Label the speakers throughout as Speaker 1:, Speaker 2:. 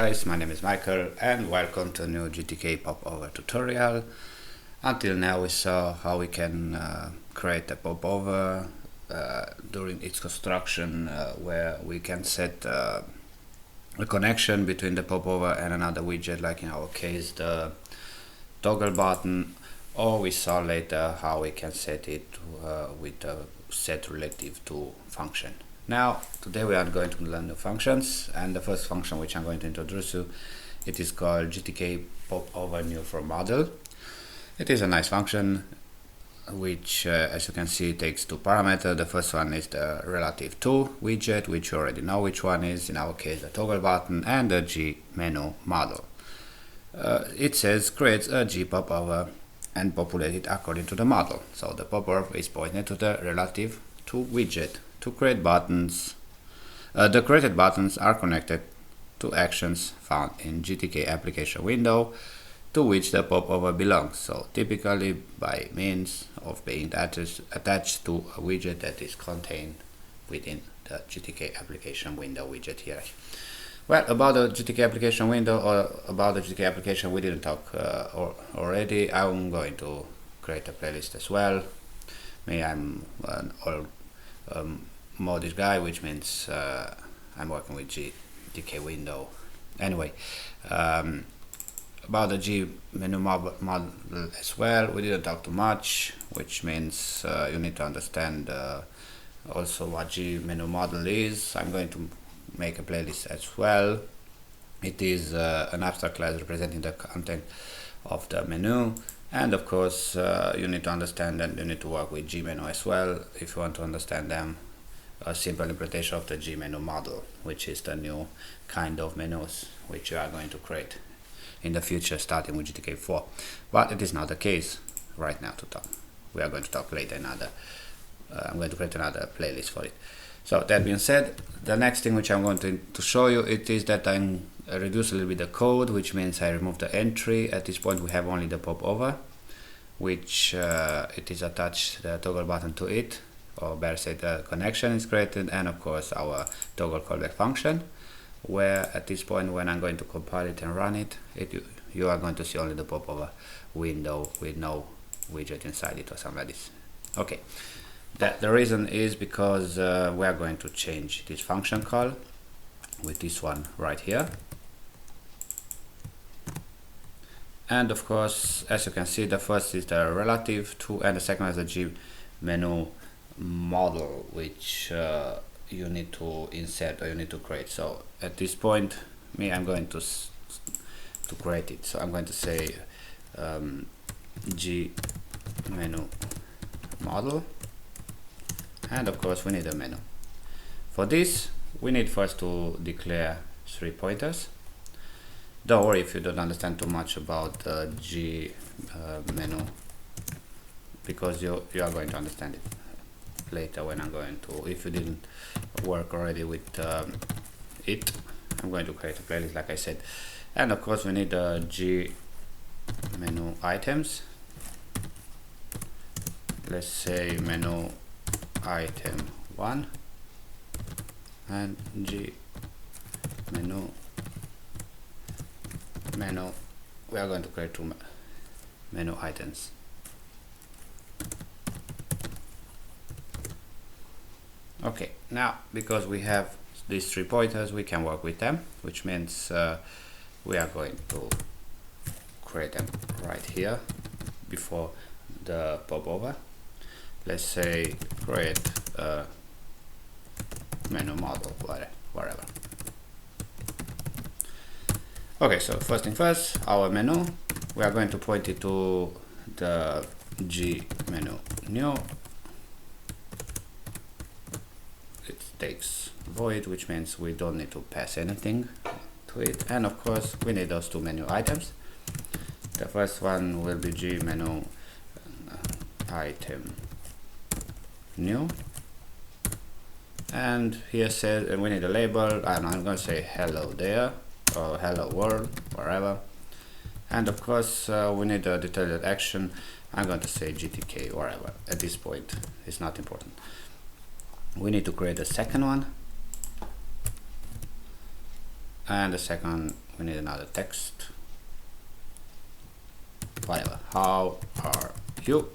Speaker 1: Guys, my name is Michael and welcome to a new GTK popover tutorial. Until now we saw how we can create a popover during its construction, where we can set a connection between the popover and another widget, like in our case the toggle button, or we saw later how we can set it with a set relative to function. Now, today we are going to learn new functions, and the first function which I'm going to introduce you, it is called GTK Popover new from model. It is a nice function which, as you can see, takes two parameters. The first one is the relative to widget, which you already know which one is, in our case the toggle button, and the G menu model. It says creates a G popover and populate it according to the model. So the popover is pointed to the relative to widget. To create buttons, the created buttons are connected to actions found in GTK application window to which the popover belongs. So typically by means of being attached to a widget that is contained within the GTK application window widget here. Well, about the GTK application window, or about the GTK application we didn't talk already. I'm going to create a playlist as well. I'm an old modish guy, which means I'm working with GTK window. Anyway, about the G menu model as well, we didn't talk too much, which means you need to understand also what G menu model is. I'm going to make a playlist as well. It is an abstract class representing the content of the menu, and of course you need to understand and you need to work with G menu as well if you want to understand them. A simple implementation of the G menu model, which is the new kind of menus which you are going to create in the future starting with GTK 4, but it is not the case right now to talk. We are going to talk later another I'm going to create another playlist for it. So that being said, the next thing which I'm going to show you, it is that I reduce a little bit the code, which means I remove the entry. At this point we have only the popover, which it is attached the toggle button to it, or better said the connection is created, and of course our toggle callback function, where at this point when I'm going to compile it and run it, you are going to see only the popover window with no widget inside it or something like this. Okay. The reason is because we are going to change this function call with this one right here. And of course, as you can see, the first is the relative to, and the second is the G menu model, which you need to insert or you need to create. So at this point, I'm going to create it. So I'm going to say G menu model. And of course we need a menu. For this we need first to declare 3 pointers. Don't worry if you don't understand too much about the G menu, because you are going to understand it later when I'm going to, if you didn't work already with it, I'm going to create a playlist like I said. And of course we need the G menu items. Let's say menu item 1 and G menu. We are going to create 2 menu items. Okay, now because we have these 3 pointers, we can work with them, which means we are going to create them right here before the popover. Let's say create a menu model, whatever. Okay, so first thing first, our menu, we are going to point it to the G menu new. It takes void, which means we don't need to pass anything to it. And of course we need those 2 menu items. The first one will be G menu item new, and here says, and we need a label, and I'm going to say hello there, or hello world, wherever. And of course we need a detailed action. I'm going to say GTK wherever. At this point it's not important. We need to create a second one, and the second we need another text, whatever, how are you.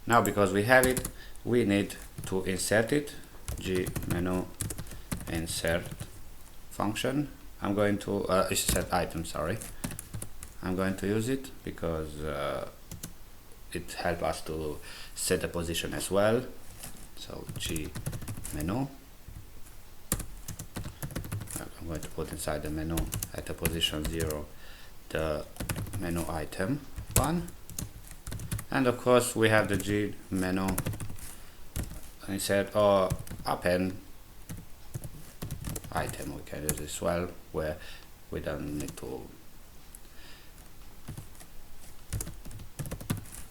Speaker 1: Now because we have it, we need to insert it, g menu insert function. I'm going to insert item, sorry. I'm going to use it because it helps us to set a position as well. So g menu, I'm going to put inside the menu at the position 0 the menu item 1, and of course we have the g menu insert or append item. We can use this as well, where we don't need to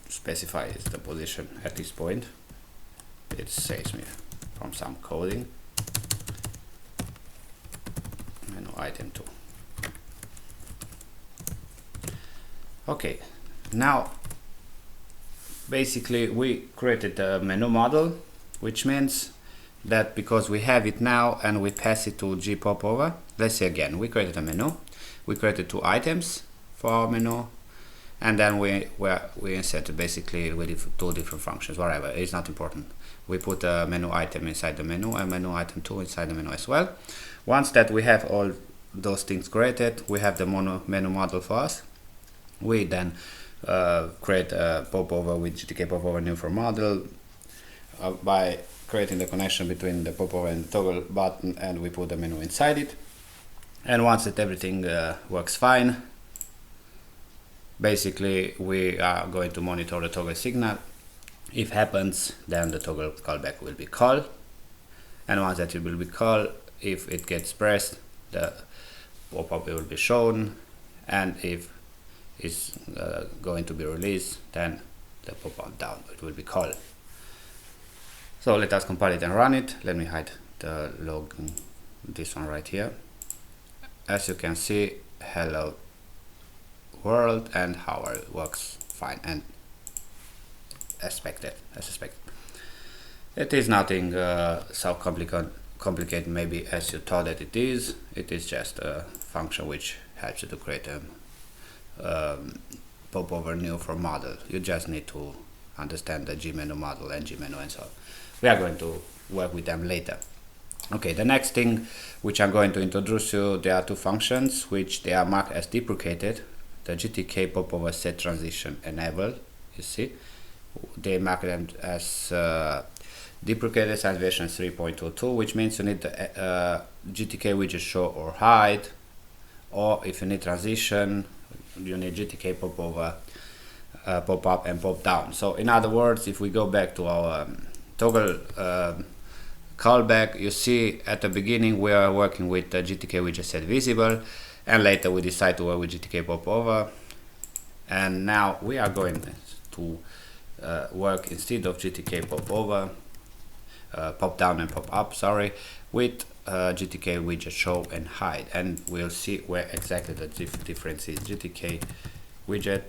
Speaker 1: specify the position at this point. It saves me from some coding. Menu item 2. Okay, now basically we created a menu model, which means that because we have it now and we pass it to GPopover, let's say again, we created a menu, we created 2 items for our menu, and then we inserted basically with 2 different functions, whatever, it's not important. We put a menu item inside the menu and menu item 2 inside the menu as well. Once that we have all those things created, we have the menu model for us. We then create a popover with GTK popover new for model by creating the connection between the popover and the toggle button, and we put the menu inside it. And once that everything works fine, basically we are going to monitor the toggle signal. If happens, then the toggle callback will be called, and once that it will be called, if it gets pressed, the pop-up will be shown, and if it's going to be released, then the pop-up down it will be called. So let us compile it and run it. Let me hide the log, this one right here. As you can see, hello world, and how it works fine and as expected. It is nothing so complicated maybe as you thought that it is. It is just a function which helps you to create a popover new for model. You just need to understand the gmenu model and gmenu and so on. We are going to work with them later. Okay, the next thing which I'm going to introduce you, there are 2 functions which they are marked as deprecated. The GTK popover set transition enable, you see, they mark them as deprecated since version 3.22, which means you need the GTK widget show or hide, or if you need transition, you need GTK popover pop up and pop down. So in other words, if we go back to our toggle callback, you see at the beginning we are working with the GTK widget set visible, and later we decide to work with GTK popover, and now we are going to work instead of GTK popover pop down and pop up, sorry, with GTK widget show and hide, and we'll see where exactly the difference is. GTK widget,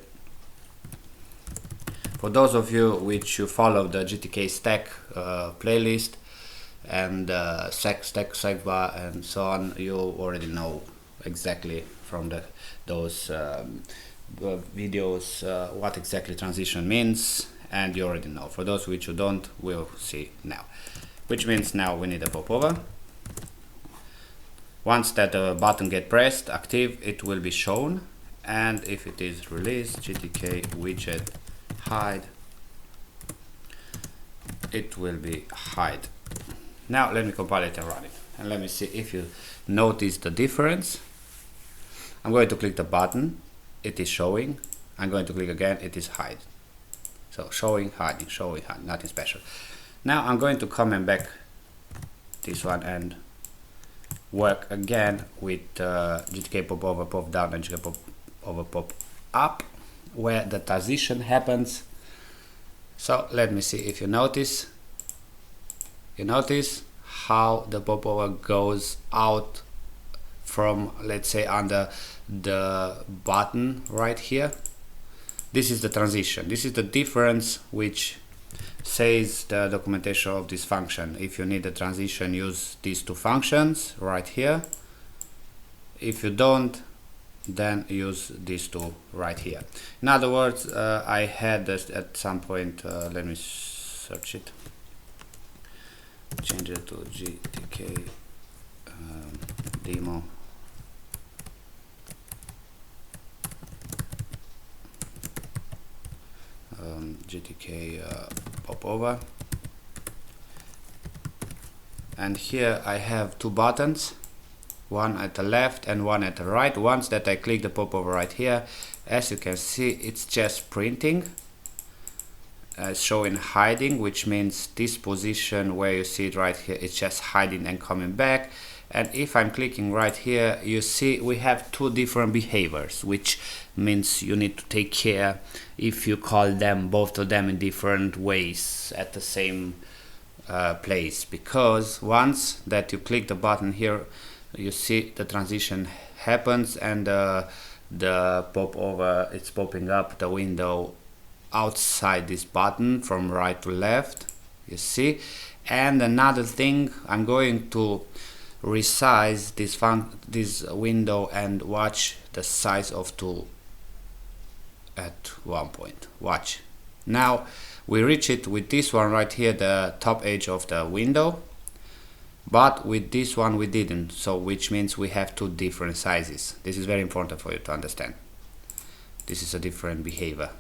Speaker 1: for those of you which you follow the GTK stack playlist and stack bar and so on, you already know exactly from those videos what exactly transition means, and you already know. For those which you don't, we'll see now, which means now we need a popover. Once that button get pressed active, it will be shown, and if it is released, GTK widget hide, it will be hide. Now let me compile it and run it, and let me see if you notice the difference. I'm going to click the button, it is showing. I'm going to click again, it is hide. So showing, hiding, showing, hiding, nothing special. Now I'm going to comment back this one and work again with GTK popover pop down and GTK popover pop up, where the transition happens. So let me see if you notice. You notice how the popover goes out from, let's say, under the button right here. This is the transition. This is the difference which says the documentation of this function. If you need a transition, use these 2 functions right here. if you don't, then use these two right here. In other words, I had this at some point, let me search it, change it to GTK demo GTK popover, and here I have two buttons, one at the left and one at the right. Once that I click the popover right here, as you can see, it's just printing, showing hiding, which means this position where you see it right here, it's just hiding and coming back. And if I'm clicking right here, you see we have two different behaviors, which means you need to take care if you call them, both of them, in different ways at the same place, because once that you click the button here, you see the transition happens, and the popover, it's popping up the window outside this button from right to left, you see. And another thing, I'm going to resize this window and watch the size of tool at one point. Watch. Now we reach it with this one right here, the top edge of the window, but with this one we didn't, so which means we have two different sizes. This is very important for you to understand. This is a different behavior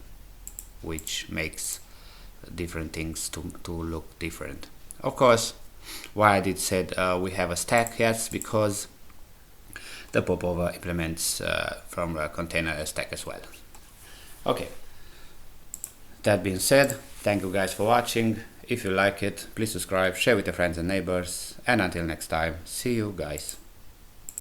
Speaker 1: which makes different things to look different. Of course, why I did said we have a stack, yes, because the popover implements from a container a stack as well. Okay, that being said, thank you guys for watching. If you like it, please subscribe, share with your friends and neighbors, and until next time, see you guys.